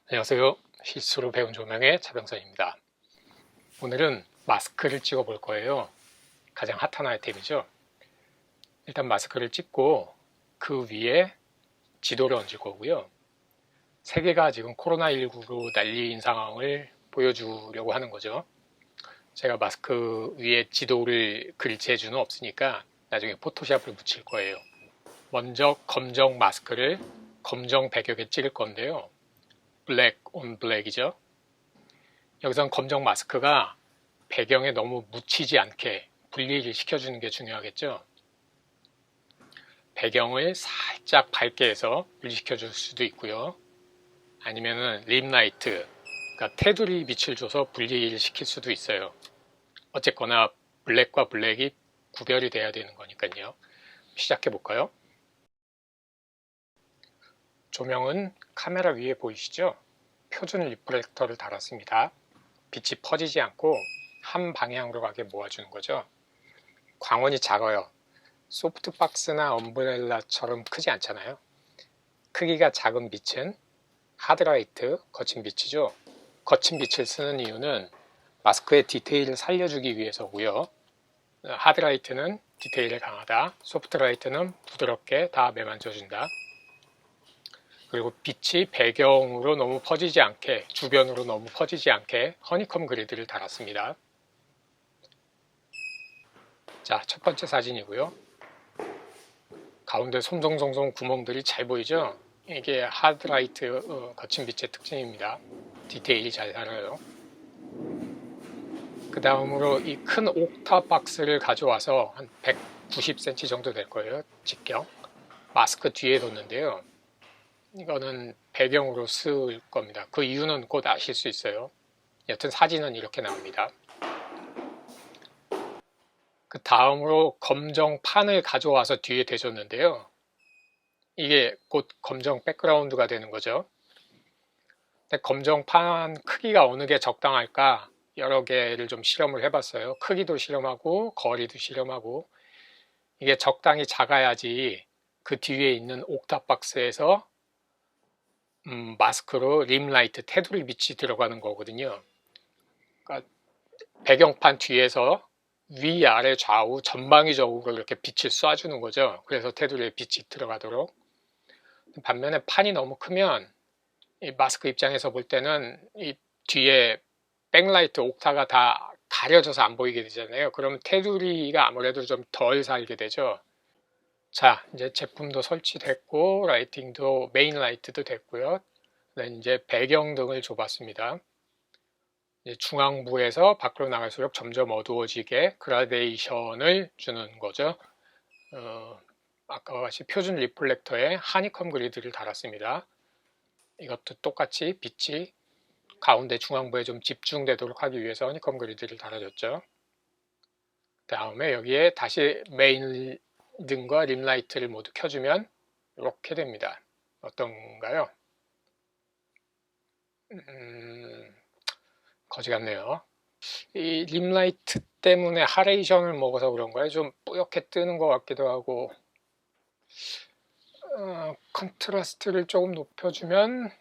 안녕하세요. 실수로 배운 조명의 차병선입니다. 오늘은 마스크를 찍어 볼 거예요. 가장 핫한 아이템이죠. 일단 마스크를 찍고 그 위에 지도를 얹을 거고요. 세계가 지금 코로나19로 난리인 상황을 보여주려고 하는 거죠. 제가 마스크 위에 지도를 그릴 재주는 없으니까 나중에 포토샵을 붙일 거예요. 먼저 검정 마스크를 검정 배경에 찍을 건데요. 블랙 온 블랙이죠. 여기선 검정 마스크가 배경에 너무 묻히지 않게 분리를 시켜주는 게 중요하겠죠. 배경을 살짝 밝게 해서 분리시켜 줄 수도 있고요. 아니면은 림라이트, 그러니까 테두리 빛을 줘서 분리를 시킬 수도 있어요. 어쨌거나 블랙과 블랙이 구별이 돼야 되는 거니까요. 시작해 볼까요? 조명은 카메라 위에 보이시죠? 표준 리프렉터를 달았습니다. 빛이 퍼지지 않고 한 방향으로 가게 모아주는 거죠. 광원이 작아요. 소프트박스나 엄브렐라처럼 크지 않잖아요. 크기가 작은 빛은 하드라이트, 거친 빛이죠. 거친 빛을 쓰는 이유는 마스크의 디테일을 살려주기 위해서고요. 하드라이트는 디테일이 강하다. 소프트라이트는 부드럽게 다 매만져준다. 그리고 빛이 배경으로 너무 퍼지지 않게, 주변으로 너무 퍼지지 않게 허니컴 그리드를 달았습니다. 자, 첫 번째 사진이고요. 가운데 송송송송 구멍들이 잘 보이죠? 이게 하드라이트 거친 빛의 특징입니다. 디테일이 잘 살아요. 그 다음으로 이 큰 옥타 박스를 가져와서 한 190cm 정도 될 거예요. 직경. 마스크 뒤에 뒀는데요. 이거는 배경으로 쓸 겁니다. 그 이유는 곧 아실 수 있어요. 여튼 사진은 이렇게 나옵니다. 그 다음으로 검정 판을 가져와서 뒤에 대줬는데요. 이게 곧 검정 백그라운드가 되는 거죠. 근데 검정 판 크기가 어느 게 적당할까 여러 개를 좀 실험을 해봤어요. 크기도 실험하고 거리도 실험하고 이게 적당히 작아야지 그 뒤에 있는 옥탑 박스에서 마스크로 림라이트, 테두리 빛이 들어가는 거거든요. 그러니까 배경판 뒤에서 위아래 좌우 전방위적으로 이렇게 빛을 쏴주는 거죠. 그래서 테두리에 빛이 들어가도록. 반면에 판이 너무 크면 이 마스크 입장에서 볼 때는 이 뒤에 백라이트 옥타가 다 가려져서 안 보이게 되잖아요. 그럼 테두리가 아무래도 좀 덜 살게 되죠. 자, 이제 제품도 설치됐고 라이팅도 메인 라이트도 됐고요. 이제 배경등을 줘봤습니다. 이제 중앙부에서 밖으로 나갈수록 점점 어두워지게 그라데이션을 주는 거죠. 아까와 같이 표준 리플렉터에 하니컴 그리드를 달았습니다. 이것도 똑같이 빛이 가운데 중앙부에 좀 집중되도록 하기 위해서 허니컴 그리드를 달아줬죠. 다음에 여기에 다시 메인 등과 림라이트를 모두 켜주면 이렇게 됩니다. 어떤가요? 거지 같네요. 이 림라이트 때문에 하레이션을 먹어서 그런가요? 좀 뿌옇게 뜨는 것 같기도 하고 컨트라스트를 조금 높여주면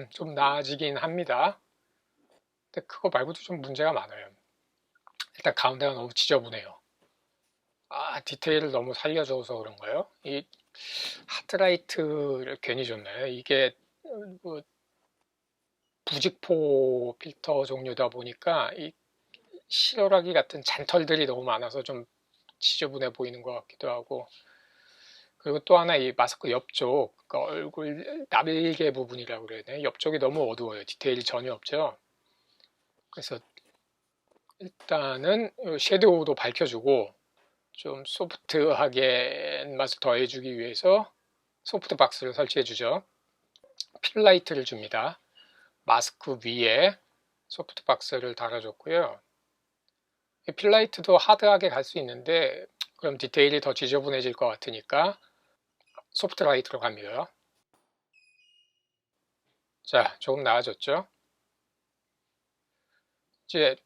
좀 나아지긴 합니다. 근데 그거 말고도 좀 문제가 많아요. 일단 가운데가 너무 지저분해요. 디테일을 너무 살려줘서 그런가요? 이 하드라이트를 괜히 줬나요? 이게 뭐 부직포 필터 종류다 보니까 이 실어라기 같은 잔털들이 너무 많아서 좀 지저분해 보이는 것 같기도 하고, 그리고 또 하나 이 마스크 옆쪽, 그러니까 얼굴 날개 부분이라고 그래야 되나? 옆쪽이 너무 어두워요. 디테일이 전혀 없죠. 그래서 일단은 섀도우도 밝혀주고 좀 소프트하게 맛을 더해주기 위해서 소프트 박스를 설치해주죠. 필라이트를 줍니다. 마스크 위에 소프트 박스를 달아줬고요. 필라이트도 하드하게 갈 수 있는데 그럼 디테일이 더 지저분해질 것 같으니까 소프트 라이트로 갑니다. 자, 조금 나아졌죠? 이제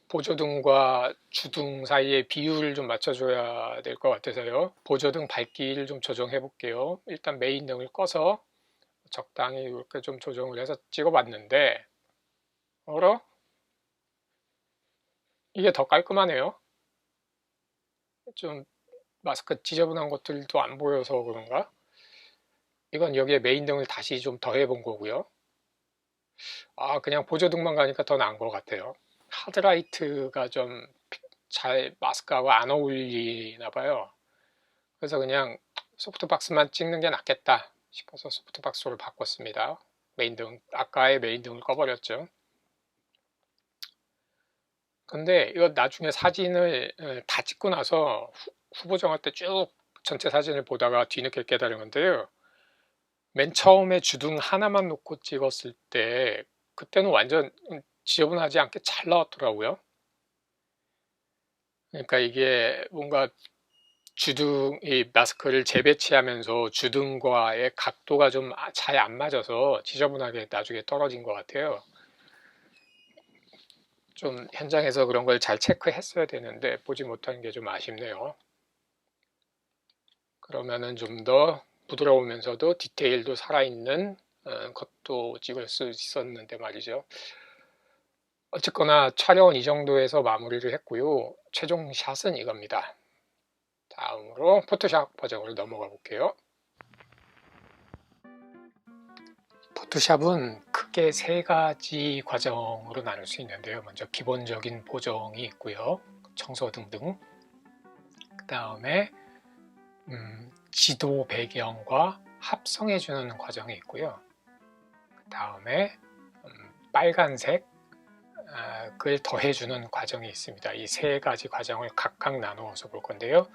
보조등과 주등 사이의 비율을 좀 맞춰줘야 될 것 같아서요. 보조등 밝기를 좀 조정해 볼게요. 일단 메인 등을 꺼서 적당히 이렇게 좀 조정을 해서 찍어봤는데 어라? 이게 더 깔끔하네요. 좀 마스크 지저분한 것들도 안 보여서 그런가? 이건 여기에 메인 등을 다시 좀 더해본 거고요. 그냥 보조등만 가니까 더 나은 것 같아요. 하드라이트가 좀 잘 마스크하고 안 어울리나 봐요. 그래서 그냥 소프트박스만 찍는 게 낫겠다 싶어서 소프트박스로 바꿨습니다. 메인 등, 아까의 메인 등을 꺼버렸죠. 근데 이거 나중에 사진을 다 찍고 나서 후보 정할 때 쭉 전체 사진을 보다가 뒤늦게 깨달은 건데요. 맨 처음에 주둥 하나만 놓고 찍었을 때 그때는 완전 지저분하지 않게 잘 나왔더라고요. 그러니까 이게 뭔가 이 마스크를 재배치하면서 주둥과의 각도가 좀 잘 안 맞아서 지저분하게 나중에 떨어진 것 같아요. 좀 현장에서 그런 걸 잘 체크했어야 되는데 보지 못한 게 좀 아쉽네요. 그러면은 좀 더 부드러우면서도 디테일도 살아있는 것도 찍을 수 있었는데 말이죠. 어쨌거나 촬영은 이 정도에서 마무리를 했고요. 최종 샷은 이겁니다. 다음으로 포토샵 버전으로 넘어가 볼게요. 포토샵은 크게 세 가지 과정으로 나눌 수 있는데요. 먼저 기본적인 보정이 있고요. 청소 등등. 그 다음에 지도 배경과 합성해주는 과정이 있고요. 그 다음에 빨간색을 더해주는 과정이 있습니다. 이 세 가지 과정을 각각 나누어서 볼 건데요.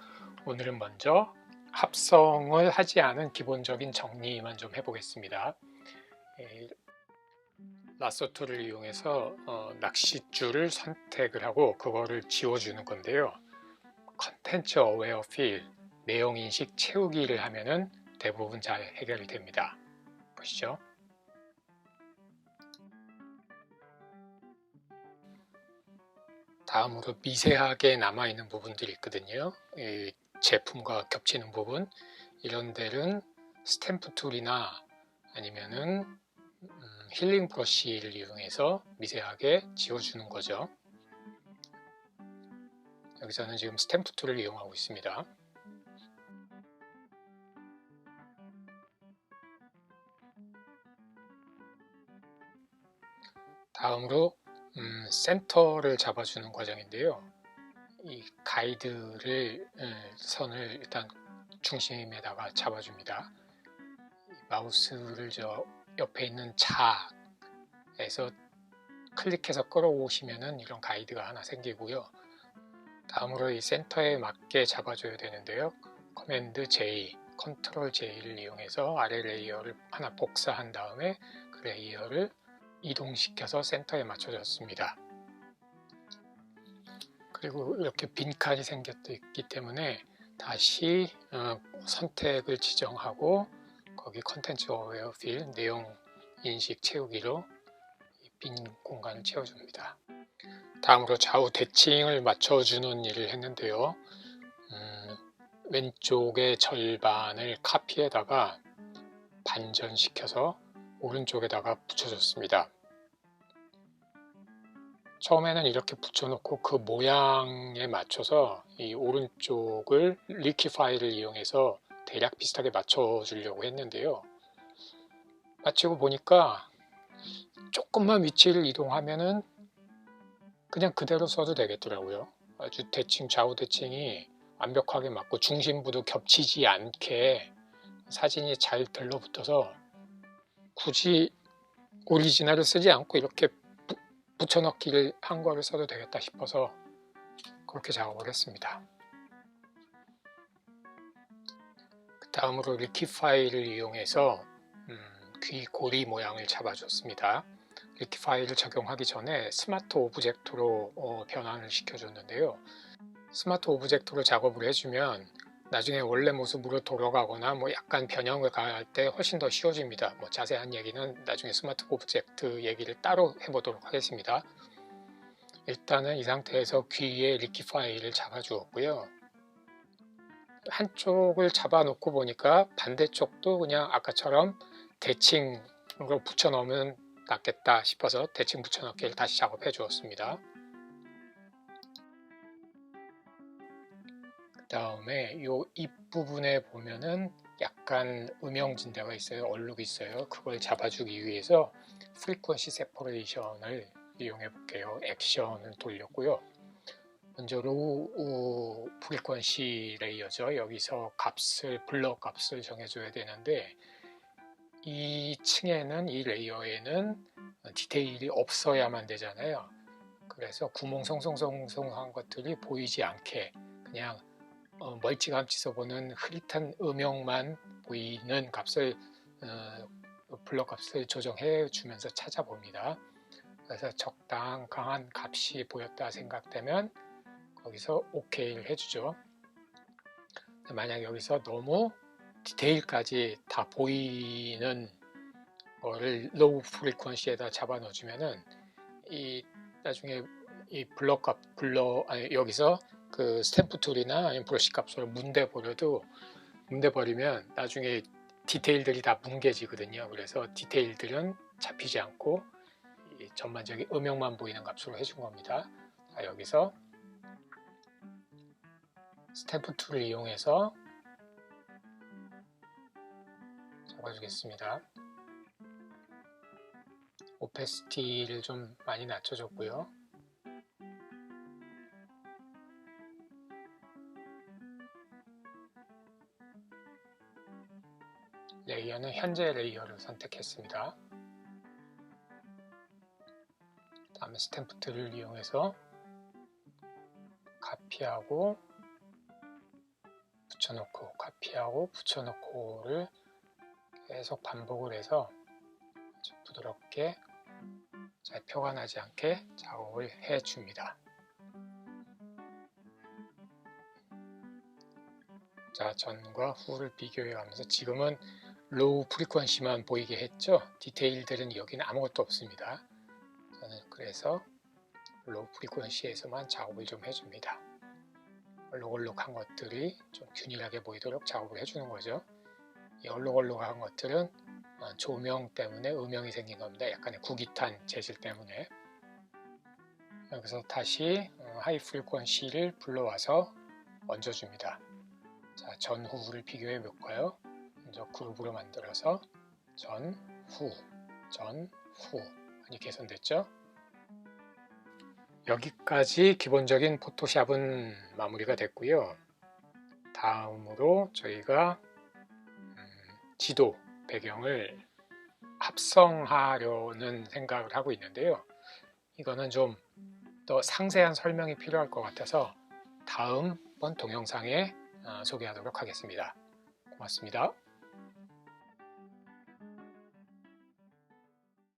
오늘은 먼저 합성을 하지 않은 기본적인 정리만 좀 해보겠습니다. 라sso 툴을 이용해서 낚싯줄을 선택을 하고 그거를 지워주는 건데요. 컨텐츠 어웨어 필, 내용인식 채우기를 하면은 대부분 잘 해결이 됩니다. 보시죠. 다음으로 미세하게 남아있는 부분들이 있거든요. 이 제품과 겹치는 부분, 이런 데는 스탬프 툴이나 아니면은 힐링 브러쉬를 이용해서 미세하게 지워주는 거죠. 여기서는 지금 스탬프 툴을 이용하고 있습니다. 다음으로 센터를 잡아주는 과정인데요. 이 가이드를 선을 일단 중심에다가 잡아줍니다. 마우스를 저 옆에 있는 자에서 클릭해서 끌어오시면은 이런 가이드가 하나 생기고요. 다음으로 이 센터에 맞게 잡아줘야 되는데요. 커맨드 J, 컨트롤 J를 이용해서 아래 레이어를 하나 복사한 다음에 그 레이어를 이동시켜서 센터에 맞춰줬습니다. 그리고 이렇게 빈칸이 생겼기 때문에 다시 선택을 지정하고 거기 컨텐츠 어웨어 필 내용 인식 채우기로 빈 공간을 채워줍니다. 다음으로 좌우 대칭을 맞춰주는 일을 했는데요. 왼쪽의 절반을 카피에다가 반전시켜서 오른쪽에다가 붙여줬습니다. 처음에는 이렇게 붙여놓고 그 모양에 맞춰서 이 오른쪽을 리키 파일을 이용해서 대략 비슷하게 맞춰주려고 했는데요. 마치고 보니까 조금만 위치를 이동하면은 그냥 그대로 써도 되겠더라고요. 아주 대칭, 좌우 대칭이 완벽하게 맞고 중심부도 겹치지 않게 사진이 잘 들러붙어서 굳이 오리지널을 쓰지 않고 이렇게 붙여넣기를 한 거를 써도 되겠다 싶어서 그렇게 작업을 했습니다. 그 다음으로 리키 파일을 이용해서 귀 고리 모양을 잡아줬습니다. 리키 파일을 적용하기 전에 스마트 오브젝트로 변환을 시켜줬는데요. 스마트 오브젝트로 작업을 해주면 나중에 원래 모습으로 돌아가거나 뭐 약간 변형을 가할 때 훨씬 더 쉬워집니다. 뭐 자세한 얘기는 나중에 스마트 오브젝트 얘기를 따로 해보도록 하겠습니다. 일단은 이 상태에서 귀에 리키 파일을 잡아주었고요. 한쪽을 잡아놓고 보니까 반대쪽도 그냥 아까처럼 대칭으로 붙여 넣으면 낫겠다 싶어서 대칭 붙여 넣기를 다시 작업해 주었습니다. 그 다음에 이 입부분에 보면은 약간 음영진대가 있어요. 얼룩이 있어요. 그걸 잡아주기 위해서 프리퀀시 세퍼레이션을 이용해 볼게요. 액션을 돌렸고요. 먼저 로우 프리퀀시 레이어죠. 여기서 블럭 값을 정해줘야 되는데 이 층에는, 이 레이어에는 디테일이 없어야만 되잖아요. 그래서 구멍 송송송송한 것들이 보이지 않게 그냥 멀찌감치 써보는 흐릿한 음영만 보이는 값을 블럭 값을 조정해 주면서 찾아봅니다. 그래서 적당한 값이 보였다 생각되면 거기서 OK를 해주죠. 만약 여기서 너무 디테일까지 다 보이는 거를 로우 프리퀀시에다 잡아 넣어주면은 나중에 이 여기서 그 스탬프 툴이나 아니면 브러쉬 값으로 문대버리면 나중에 디테일들이 다 뭉개지거든요. 그래서 디테일들은 잡히지 않고 전반적인 음영만 보이는 값으로 해준 겁니다. 자, 여기서 스탬프 툴을 이용해서 잡아주겠습니다. 오페시티를 좀 많이 낮춰줬고요. 레이어는 현재 레이어를 선택했습니다. 다음에 스탬프 툴을 이용해서 카피하고 붙여놓고 카피하고 붙여놓고를 계속 반복을 해서 아주 부드럽게 잘 표가 나지 않게 작업을 해줍니다. 자, 전과 후를 비교해 가면서 지금은 로우 프리퀀시만 보이게 했죠. 디테일들은 여기는 아무것도 없습니다. 저는 그래서 로우 프리퀀시에서만 작업을 좀 해줍니다. 얼룩얼룩한 것들이 좀 균일하게 보이도록 작업을 해주는 거죠. 이 얼룩얼룩한 것들은 조명 때문에 음영이 생긴 겁니다. 약간의 구깃한 재질 때문에. 여기서 다시 하이 프리퀀시를 불러와서 얹어줍니다. 자, 전후를 비교해 볼까요? 먼저 그룹으로 만들어서 전, 후 많이 개선됐죠? 여기까지 기본적인 포토샵은 마무리가 됐고요. 다음으로 저희가 지도 배경을 합성하려는 생각을 하고 있는데요. 이거는 좀 더 상세한 설명이 필요할 것 같아서 다음번 동영상에 소개하도록 하겠습니다. 고맙습니다.